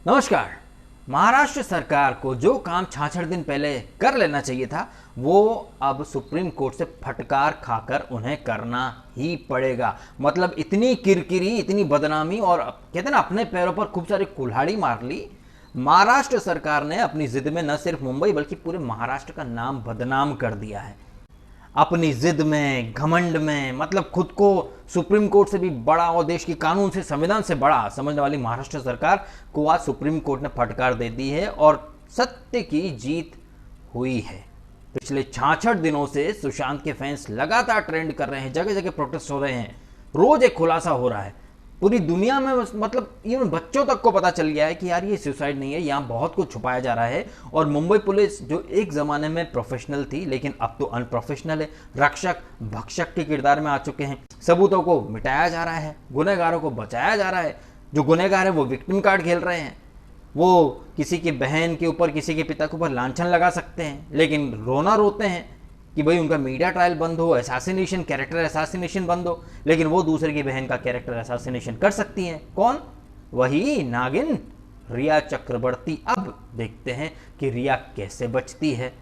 नमस्कार। महाराष्ट्र सरकार को जो काम 66 दिन पहले कर लेना चाहिए था वो अब सुप्रीम कोर्ट से फटकार खाकर उन्हें करना ही पड़ेगा। मतलब इतनी किरकिरी, इतनी बदनामी और कहते हैं ना अपने पैरों पर खूब सारी कुल्हाड़ी मार ली। महाराष्ट्र सरकार ने अपनी जिद में न सिर्फ मुंबई बल्कि पूरे महाराष्ट्र का नाम बदनाम कर दिया है। अपनी जिद में, घमंड में, मतलब खुद को सुप्रीम कोर्ट से भी बड़ा और देश के कानून से, संविधान से बड़ा समझने वाली महाराष्ट्र सरकार को आज सुप्रीम कोर्ट ने फटकार दे दी है और सत्य की जीत हुई है। पिछले 66 दिनों से सुशांत के फैंस लगातार ट्रेंड कर रहे हैं, जगह जगह प्रोटेस्ट हो रहे हैं, रोज एक खुलासा हो रहा है। पूरी दुनिया में मतलब इवन बच्चों तक को पता चल गया है कि यार ये सुसाइड नहीं है, यहाँ बहुत कुछ छुपाया जा रहा है। और मुंबई पुलिस जो एक जमाने में प्रोफेशनल थी लेकिन अब तो अनप्रोफेशनल है, रक्षक भक्षक के किरदार में आ चुके हैं। सबूतों को मिटाया जा रहा है, गुनहगारों को बचाया जा रहा है। जो गुनहगार है वो विक्टिम कार्ड खेल रहे हैं, वो किसी की बहन के ऊपर, किसी के पिता के ऊपर लांछन लगा सकते हैं लेकिन रोना रोते हैं कि भाई उनका मीडिया ट्रायल बंद हो, असैसिनेशन, कैरेक्टर असैसिनेशन बंद हो, लेकिन वो दूसरे की बहन का कैरेक्टर असैसिनेशन कर सकती हैं। कौन? वही नागिन रिया चक्रवर्ती। अब देखते हैं कि रिया कैसे बचती है।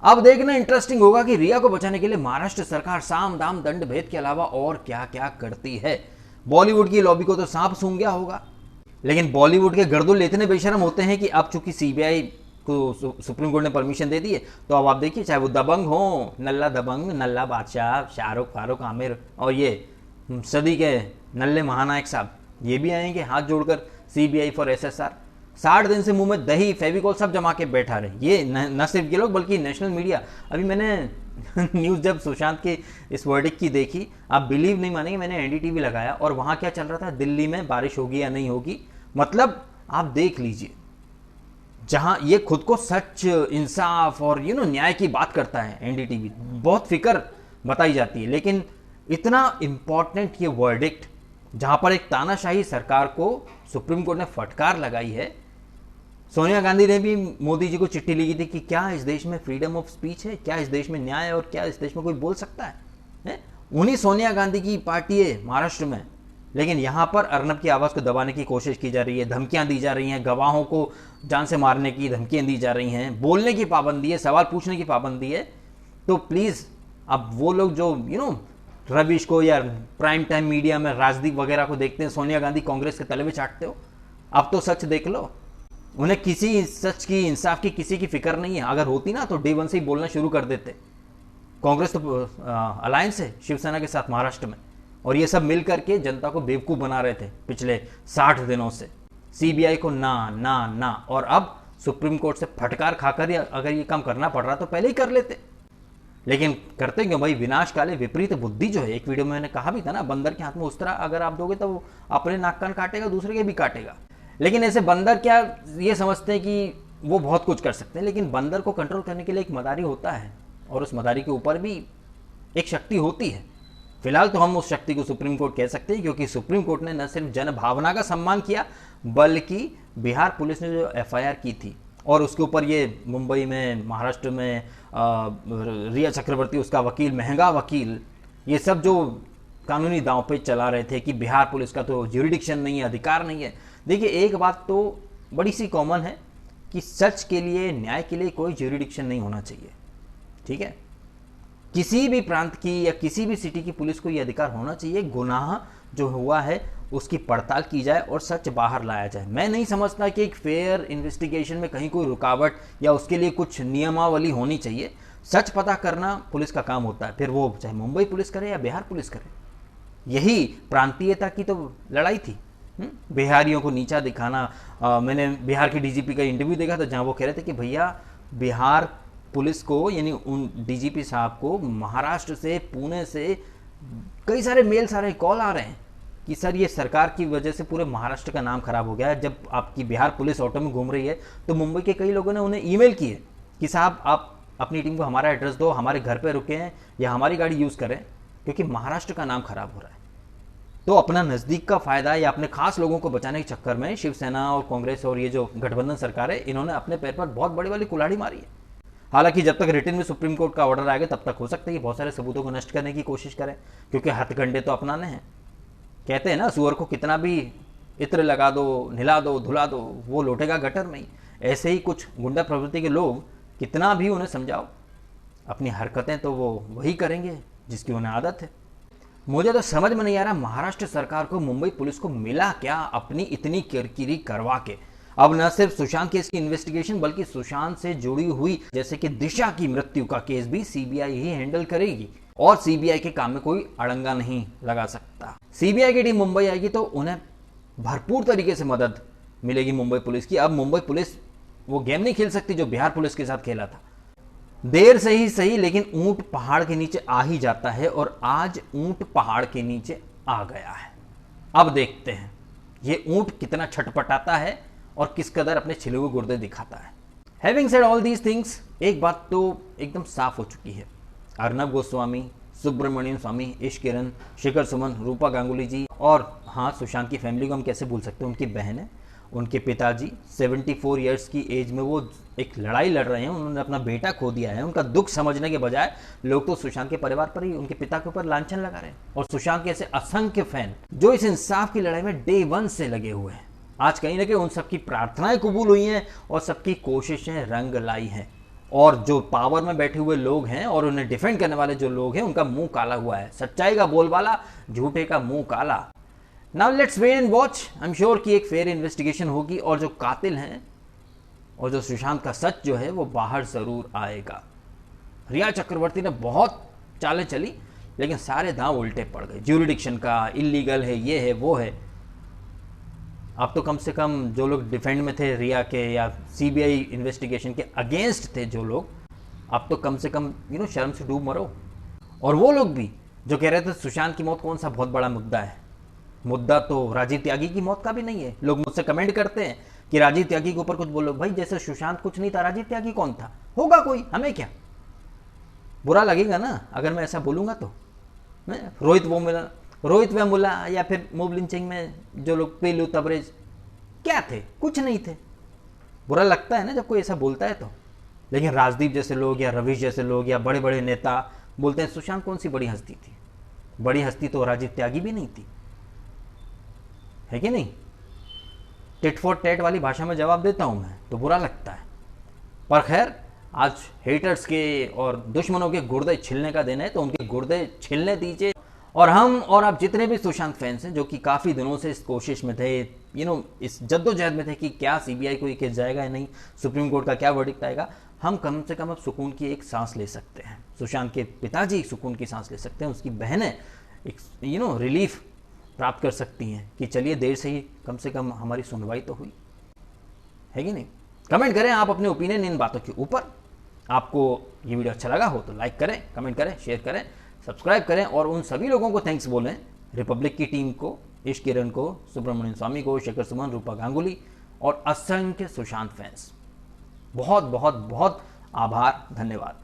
अब देखना इंटरेस्टिंग होगा कि रिया को बचाने के लिए महाराष्ट्र सरकार साम दाम दंड भेद के अलावा और क्या क्या करती है। बॉलीवुड की लॉबी को तो सांप सूंघ गया होगा, लेकिन बॉलीवुड के गर्दुल इतने बेशरम होते हैं कि अब चूंकि सीबीआई को सुप्रीम कोर्ट ने परमिशन दे दी है तो अब आप देखिए, चाहे वो दबंग हो, नल्ला दबंग, नल्ला बादशाह, शाहरुख, फारूक, आमिर और ये सदी के नल्ले महानायक साहब, ये भी आएंगे हाथ जोड़कर सीबीआई फॉर एसएसआर। 60 दिन से मुंह में दही, फेविकॉल सब जमा के बैठा रहे। ये न सिर्फ ये लोग बल्कि नेशनल मीडिया। अभी मैंने न्यूज़ जब सुशांत के इस वर्डिक्ट की देखी, आप बिलीव नहीं मानेंगे, मैंने एनडीटीवी लगाया और वहाँ क्या चल रहा था, दिल्ली में बारिश होगी या नहीं होगी। मतलब आप देख लीजिए, जहां ये खुद को सच, इंसाफ और न्याय की बात करता है एनडीटीवी, बहुत फिक्र बताई जाती है, लेकिन इतना इंपॉर्टेंट ये वर्डिक्ट जहां पर एक तानाशाही सरकार को सुप्रीम कोर्ट ने फटकार लगाई है। सोनिया गांधी ने भी मोदी जी को चिट्ठी लिखी थी कि क्या इस देश में फ्रीडम ऑफ स्पीच है, क्या इस देश में न्याय और क्या इस देश में कोई बोल सकता है? उन्हीं सोनिया गांधी की पार्टी है महाराष्ट्र में, लेकिन यहां पर अर्नब की आवाज को दबाने की कोशिश की जा रही है, धमकियां दी जा रही हैं, गवाहों को जान से मारने की धमकियां दी जा रही हैं, बोलने की पाबंदी है, सवाल पूछने की पाबंदी है। तो प्लीज अब वो लोग जो रविश को या प्राइम टाइम मीडिया में राजदीप वगैरह को देखते हैं, सोनिया गांधी कांग्रेस के तले में चाटते हो, अब तो सच देख लो। उन्हें किसी सच की, इंसाफ की, किसी की फिक्र नहीं है। अगर होती ना तो डे वन से ही बोलना शुरू कर देते। कांग्रेस तो अलायंस है शिवसेना के साथ महाराष्ट्र में, और ये सब मिल करके जनता को बेवकूफ बना रहे थे पिछले 60 दिनों से। सीबीआई को ना ना ना, और अब सुप्रीम कोर्ट से फटकार खाकर अगर ये काम करना पड़ रहा तो पहले ही कर लेते, लेकिन करते क्यों भाई? विनाश काले विपरीत बुद्धि जो है, एक वीडियो में मैंने कहा भी था ना, बंदर के हाथ में उस्तरा अगर आप दोगे तो वो अपने नाक कान काटेगा, दूसरे के भी काटेगा। लेकिन ऐसे बंदर क्या ये समझते हैं कि वो बहुत कुछ कर सकते हैं, लेकिन बंदर को कंट्रोल करने के लिए एक मदारी होता है और उस मदारी के ऊपर भी एक शक्ति होती है। फिलहाल तो हम उस शक्ति को सुप्रीम कोर्ट कह सकते हैं, क्योंकि सुप्रीम कोर्ट ने न सिर्फ जन भावना का सम्मान किया बल्कि बिहार पुलिस ने जो एफआईआर की थी और उसके ऊपर ये मुंबई में, महाराष्ट्र में रिया चक्रवर्ती, उसका वकील, महंगा वकील, ये सब जो कानूनी दांव पे चला रहे थे कि बिहार पुलिस का तो ज्यूरिडिक्शन नहीं है, अधिकार नहीं है। देखिए, एक बात तो बड़ी सी कॉमन है कि सच के लिए, न्याय के लिए कोई ज्यूरिडिक्शन नहीं होना चाहिए, ठीक है? किसी भी प्रांत की या किसी भी सिटी की पुलिस को यह अधिकार होना चाहिए, गुनाह जो हुआ है उसकी पड़ताल की जाए और सच बाहर लाया जाए। मैं नहीं समझता कि एक फेयर इन्वेस्टिगेशन में कहीं कोई रुकावट या उसके लिए कुछ नियमावली होनी चाहिए। सच पता करना पुलिस का काम होता है, फिर वो चाहे मुंबई पुलिस करे या बिहार पुलिस करे। यही प्रांतीयता की तो लड़ाई थी, बिहारियों को नीचा दिखाना। मैंने बिहार के डीजीपी का इंटरव्यू देखा था जहाँ वो कह रहे थे कि भैया बिहार पुलिस को, यानी उन डीजीपी साहब को महाराष्ट्र से, पुणे से कई सारे मेल, सारे कॉल आ रहे हैं कि सर ये सरकार की वजह से पूरे महाराष्ट्र का नाम खराब हो गया है। जब आपकी बिहार पुलिस ऑटो में घूम रही है तो मुंबई के कई लोगों ने उन्हें ईमेल किए कि साहब आप अपनी टीम को हमारा एड्रेस दो, हमारे घर पे रुके हैं या हमारी गाड़ी यूज़ करें, क्योंकि महाराष्ट्र का नाम खराब हो रहा है। तो अपना नज़दीक का फायदा या अपने खास लोगों को बचाने के चक्कर में शिवसेना और कांग्रेस और ये जो गठबंधन सरकार है, इन्होंने अपने पैर पर बहुत बड़ी वाली कुल्हाड़ी मारी है। हालांकि जब तक रिटर्न में सुप्रीम कोर्ट का ऑर्डर आएगा तब तक हो सकता है कि बहुत सारे सबूतों को नष्ट करने की कोशिश करें, क्योंकि हथकंडे तो अपनाने हैं। कहते हैं ना, सुअर को कितना भी इत्र लगा दो, नहला दो, धुला दो, वो लौटेगा गटर में ही। ऐसे ही कुछ गुंडा प्रवृत्ति के लोग, कितना भी उन्हें समझाओ, अपनी हरकतें तो वो वही करेंगे जिसकी उन्हें आदत है। मुझे तो समझ में नहीं आ रहा महाराष्ट्र सरकार को, मुंबई पुलिस को मिला क्या अपनी इतनी किरकिरी करवा के। अब न सिर्फ सुशांत केस की इन्वेस्टिगेशन बल्कि सुशांत से जुड़ी हुई जैसे कि दिशा की मृत्यु का केस भी सीबीआई ही हैंडल करेगी और सीबीआई के काम में कोई अड़ंगा नहीं लगा सकता। सीबीआई की टीम मुंबई आएगी तो उन्हें भरपूर तरीके से मदद मिलेगी मुंबई पुलिस की। अब मुंबई पुलिस वो गेम नहीं खेल सकती जो बिहार पुलिस के साथ खेला था। देर से ही सही लेकिन ऊंट पहाड़ के नीचे आ ही जाता है और आज ऊंट पहाड़ के नीचे आ गया है। अब देखते हैं ये ऊंट कितना छटपटाता है और किस कदर अपने छिले हुए गुर्दे दिखाता है। Having said all these things, एक बात तो एकदम साफ हो चुकी है, अर्नब गोस्वामी, सुब्रमण्यम स्वामी, ईश किरण, शिखर सुमन, रूपा गांगुली जी और हाँ सुशांत की फैमिली को हम कैसे भूल सकते हैं। उनकी बहन है, उनके पिताजी 74 ईयर्स की एज में वो एक लड़ाई लड़ रहे हैं, उन्होंने अपना बेटा खो दिया है। उनका दुख समझने के बजाय लोग तो सुशांत के परिवार पर ही, उनके पिता के ऊपर लांछन लगा रहे हैं। और सुशांत के ऐसे असंख्य फैन जो इस इंसाफ की लड़ाई में डे 1 से लगे हुए हैं, आज कहीं ना कहीं उन सबकी प्रार्थनाएं कबूल हुई हैं और सबकी कोशिशें रंग लाई हैं। और जो पावर में बैठे हुए लोग हैं और उन्हें डिफेंड करने वाले जो लोग हैं उनका मुंह काला हुआ है। सच्चाई का बोलबाला, झूठे का मुंह काला। Now let's wait and watch. I am sure कि एक फेयर इन्वेस्टिगेशन होगी और जो कातिल हैं और जो सुशांत का सच जो है वो बाहर जरूर आएगा। रिया चक्रवर्ती ने बहुत चालें चली लेकिन सारे दांव उल्टे पड़ गए। ज्यूरिडिक्शन का, इलीगल है, ये है, वो है। अब तो कम से कम जो लोग डिफेंड में थे रिया के या सीबीआई इन्वेस्टिगेशन के अगेंस्ट थे जो लोग, अब तो कम से कम शर्म से डूब मरो। और वो लोग भी जो कह रहे थे सुशांत की मौत कौन सा बहुत बड़ा मुद्दा है, मुद्दा तो राजीव त्यागी की मौत का भी नहीं है। लोग मुझसे कमेंट करते हैं कि राजीव त्यागी के ऊपर कुछ बोलो। भाई जैसे सुशांत कुछ नहीं था, राजीव त्यागी कौन था? होगा कोई, हमें क्या बुरा लगेगा ना अगर मैं ऐसा बोलूंगा तो। रोहित वेमुला या फिर मोब लिंचिंग में जो लोग पेलू तबरेज क्या थे? कुछ नहीं थे। बुरा लगता है ना जब कोई ऐसा बोलता है तो। लेकिन राजदीप जैसे लोग या रवीश जैसे लोग या बड़े बड़े नेता बोलते हैं सुशांत कौन सी बड़ी हस्ती थी। बड़ी हस्ती तो राजीव त्यागी भी नहीं थी, है कि नहीं? टिट फॉर टैट वाली भाषा में जवाब देता हूं मैं तो बुरा लगता है। पर खैर आज हेटर्स के और दुश्मनों के गुर्दे छिलने का दिन है तो उनके गुर्दे छिलने दीजिए। और हम और आप जितने भी सुशांत फैंस हैं जो कि काफ़ी दिनों से इस कोशिश में थे, इस जद्दोजहद में थे कि क्या सीबीआई को ये केस जाएगा या नहीं, सुप्रीम कोर्ट का क्या वर्डिक्ट आएगा, हम कम से कम अब सुकून की एक सांस ले सकते हैं। सुशांत के पिताजी सुकून की सांस ले सकते हैं, उसकी बहनें एक रिलीफ प्राप्त कर सकती हैं कि चलिए देर से ही कम से कम हमारी सुनवाई तो हुई, है कि नहीं? कमेंट करें आप अपने ओपिनियन इन बातों के ऊपर। आपको ये वीडियो अच्छा लगा हो तो लाइक करें, कमेंट करें, शेयर करें, सब्सक्राइब करें और उन सभी लोगों को थैंक्स बोलें, रिपब्लिक की टीम को, ईश किरण को, सुब्रमण्यम स्वामी को, शेखर सुमन, रूपा गांगुली और असंख्य सुशांत फैंस। बहुत बहुत बहुत आभार, धन्यवाद।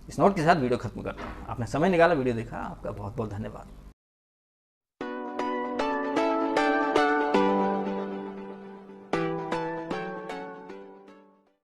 इस नोट के साथ वीडियो खत्म करता हूँ। आपने समय निकाला, वीडियो देखा, आपका बहुत बहुत धन्यवाद।